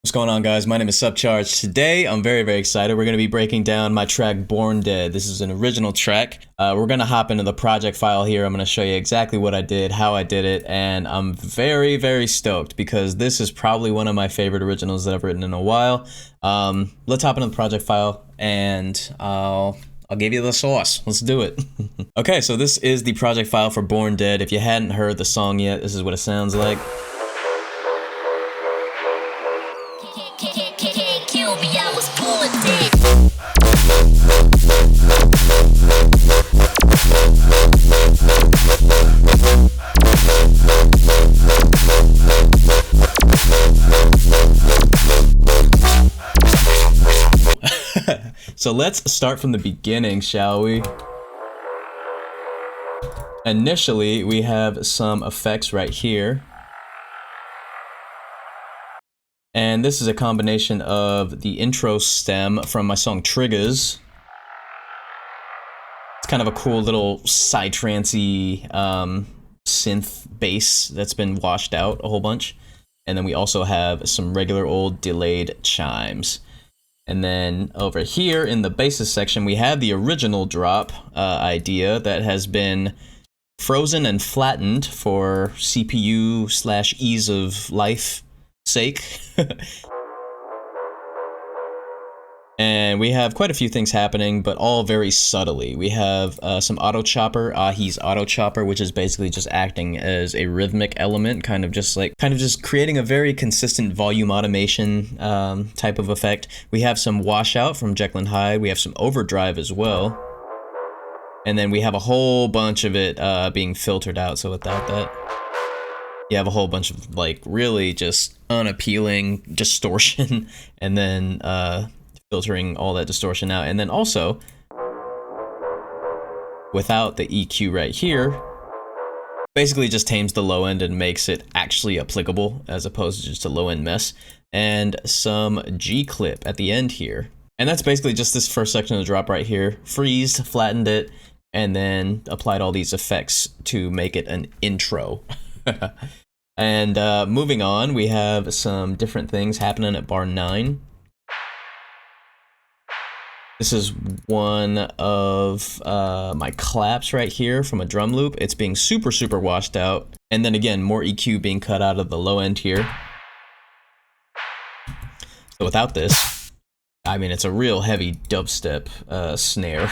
What's going on, guys? My name is SUBCHVRGE. Today, I'm very excited. We're going to be breaking down my track Born Dead. This is an original track. We're going to hop into the project file here. I'm going to show you exactly what I did, how I did it, and I'm very stoked because this is probably one of my favorite originals that I've written in a while. Let's hop into the project file and I'll give you the sauce. Let's do it. Okay, so this is the project file for Born Dead. If you hadn't heard the song yet, this is what it sounds like. So let's start from the beginning, shall we? Initially, we have some effects right here. And this is a combination of the intro stem from my song Triggers. It's kind of a cool little psytrancey synth bass that's been washed out a whole bunch. And then we also have some regular old delayed chimes. And then over here in the basis section, we have the original drop idea that has been frozen and flattened for CPU/ease of life sake. And we have quite a few things happening, but all very subtly. We have some auto chopper, Ahi's auto chopper, which is basically just acting as a rhythmic element, kind of just creating a very consistent volume automation type of effect. We have some washout from Jekyll and Hyde. We have some overdrive as well. And then we have a whole bunch of it being filtered out. So without that, you have a whole bunch of like really just unappealing distortion, and then filtering all that distortion out. And then also, without the EQ right here, basically just tames the low end and makes it actually applicable as opposed to just a low end mess. And some G clip at the end here. And that's basically just this first section of the drop right here. Freezed, flattened it, and then applied all these effects to make it an intro. And moving on, we have some different things happening at bar 9. This is one of my claps right here from a drum loop. It's being super washed out. And then again, more EQ being cut out of the low end here. So without this, I mean, it's a real heavy dubstep snare.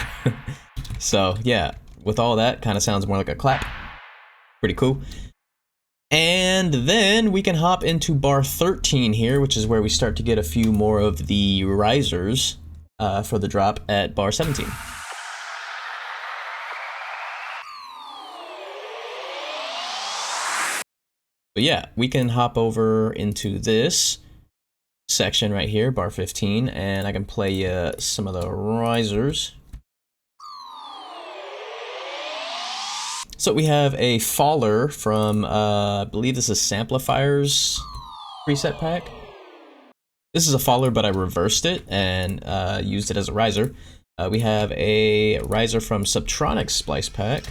So yeah, with all that, kind of sounds more like a clap. Pretty cool. And then we can hop into bar 13 here, which is where we start to get a few more of the risers for the drop at bar 17. But yeah, we can hop over into this section right here, bar 15, and I can play some of the risers. So we have a faller from, I believe this is Samplifier's preset pack. This is a faller, but I reversed it and used it as a riser. We have a riser from Subtronic's splice pack.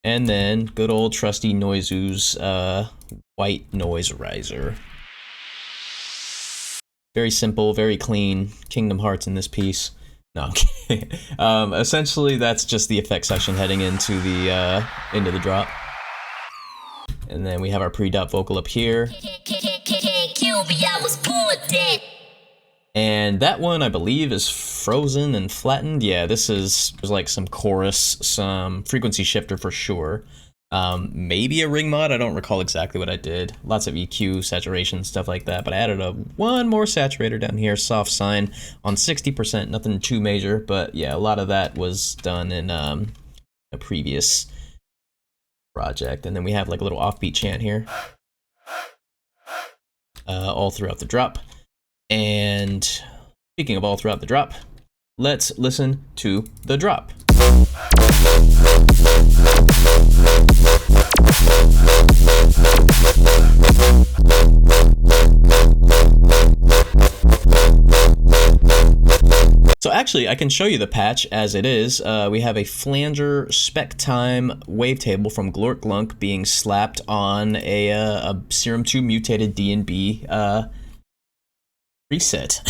And then good old trusty Noizu's white noise riser. Very simple, very clean. Kingdom Hearts in this piece. No, I'm kidding. Essentially, that's just the effect section heading into the drop. And then we have our pre-dub vocal up here. Dead. And that one, I believe, is frozen and flattened. Yeah, this is like some chorus, some frequency shifter for sure. Maybe a ring mod, I don't recall exactly what I did. Lots of EQ, saturation, stuff like that. But I added one more saturator down here, soft sine on 60%, nothing too major. But yeah, a lot of that was done in a previous project. And then we have like a little offbeat chant here. All throughout the drop. And speaking of all throughout the drop, let's listen to the drop. So actually, I can show you the patch as it is. We have a flanger spec time wavetable from Glork Glunk being slapped on a Serum 2 mutated D&B preset.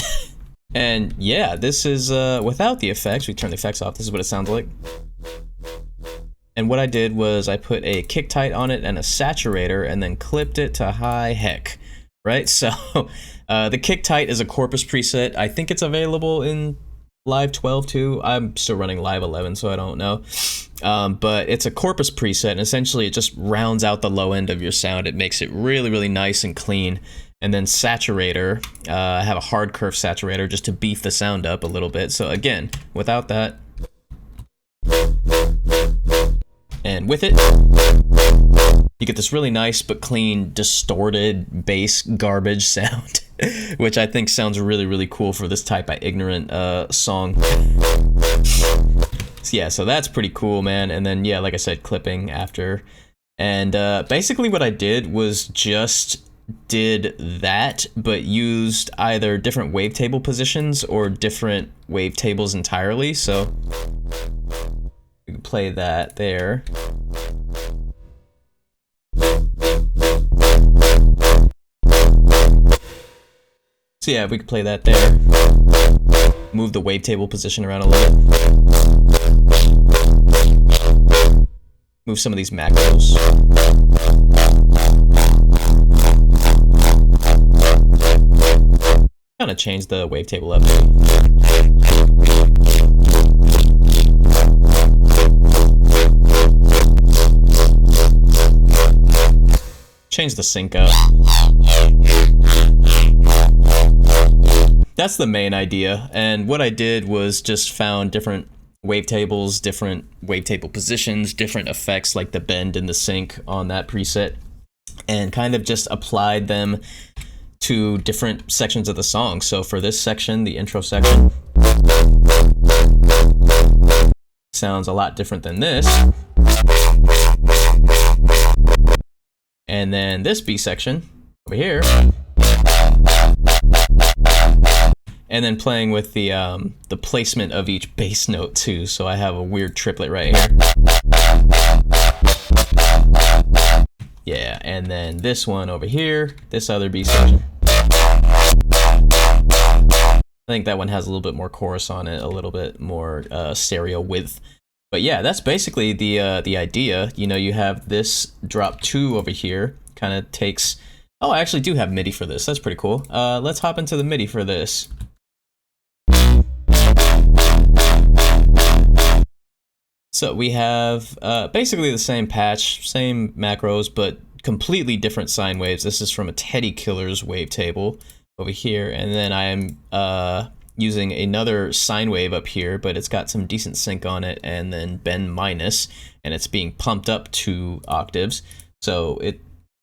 And yeah, this is without the effects. We turn the effects off. This is what it sounds like. And what I did was I put a kick tight on it and a saturator and then clipped it to high heck, right? So the kick tight is a Corpus preset. I think it's available in Live 12 too. I'm still running Live 11, so I don't know. But it's a Corpus preset, and essentially it just rounds out the low end of your sound. It makes it really, really nice and clean. And then saturator, I have a hard curve saturator just to beef the sound up a little bit. So again, without that, and with it, you get this really nice but clean, distorted bass garbage sound, which I think sounds really, really cool for this type of ignorant song. So yeah, so that's pretty cool, man. And then yeah, like I said, clipping after. And basically what I did was just did that, but used either different wavetable positions or different wavetables entirely. So we can play that there. So yeah, we could play that there. Move the wavetable position around a little bit. Move some of these macros. Kind of change the wavetable up. Change the sync up. That's the main idea, and what I did was just found different wavetables, different wavetable positions, different effects like the bend and the sync on that preset, and kind of just applied them to different sections of the song. So for this section, the intro section, sounds a lot different than this. And then this B section over here, and then playing with the placement of each bass note too. So I have a weird triplet right here. Yeah, and then this one over here, this other B section. I think that one has a little bit more chorus on it, a little bit more stereo width. But yeah, that's basically the idea. You know, you have this drop 2 over here, kind of takes... Oh, I actually do have MIDI for this. That's pretty cool. Let's hop into the MIDI for this. So we have basically the same patch, same macros, but completely different sine waves. This is from a Teddy Killer's wavetable over here, and then I am using another sine wave up here, but it's got some decent sync on it, and then bend minus, and it's being pumped up 2 octaves. So it,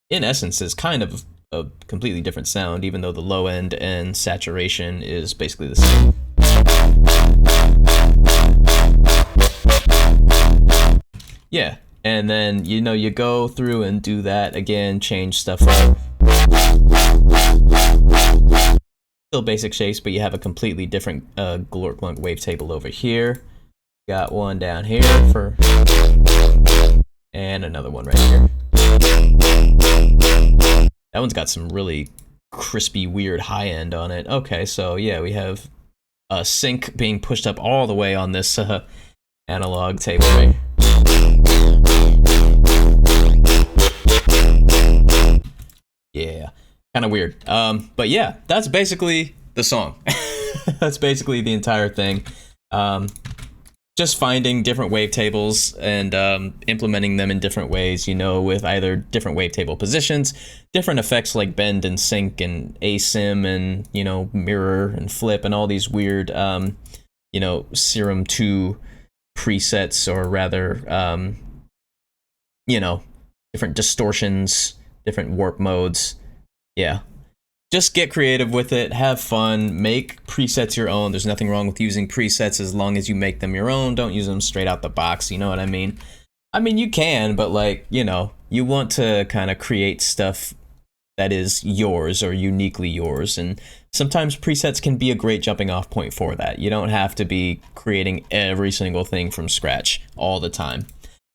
in essence, is kind of a completely different sound, even though the low end and saturation is basically the same. Yeah, and then, you know, you go through and do that again, change stuff up. Still basic shapes, but you have a completely different glork glunk wavetable over here. Got one down here for, and another one right here. That one's got some really crispy, weird high end on it. Okay, so yeah, we have a sync being pushed up all the way on this analog table right. Yeah, kind of weird. But yeah, that's basically the song. That's basically the entire thing. Just finding different wavetables and implementing them in different ways, you know, with either different wavetable positions, different effects like bend and sync and asim and, you know, mirror and flip and all these weird, you know, Serum 2 presets, or rather, you know, different distortions, different warp modes. Yeah. Just get creative with it, have fun, make presets your own. There's nothing wrong with using presets as long as you make them your own. Don't use them straight out the box, you know what I mean? I mean, you can, but like, you know, you want to kind of create stuff that is yours or uniquely yours, and sometimes presets can be a great jumping off point for that. You don't have to be creating every single thing from scratch all the time.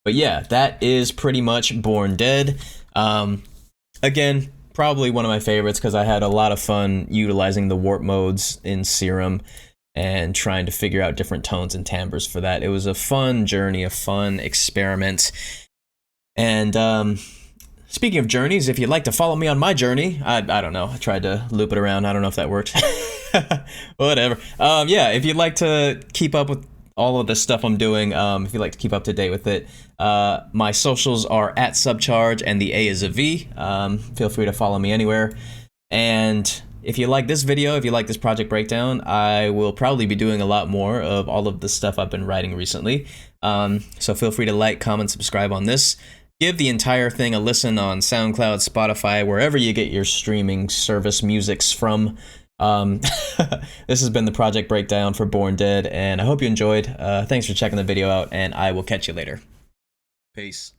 But yeah, that is pretty much Born Dead. Again, probably one of my favorites because I had a lot of fun utilizing the warp modes in Serum and trying to figure out different tones and timbres for that. It was a fun journey, a fun experiment. And speaking of journeys, if you'd like to follow me on my journey, I don't know, I tried to loop it around, I don't know if that worked. Whatever. Yeah, if you'd like to keep up with all of the stuff I'm doing, if you'd like to keep up to date with it, my socials are at SUBCHVRGE and the A is a V. Feel free to follow me anywhere. And if you like this video, if you like this project breakdown, I will probably be doing a lot more of all of the stuff I've been writing recently. So feel free to like, comment, subscribe on this. Give the entire thing a listen on SoundCloud, Spotify, wherever you get your streaming service musics from. This has been the project breakdown for Born Dead, and I hope you enjoyed. Thanks for checking the video out, and I will catch you later. Peace.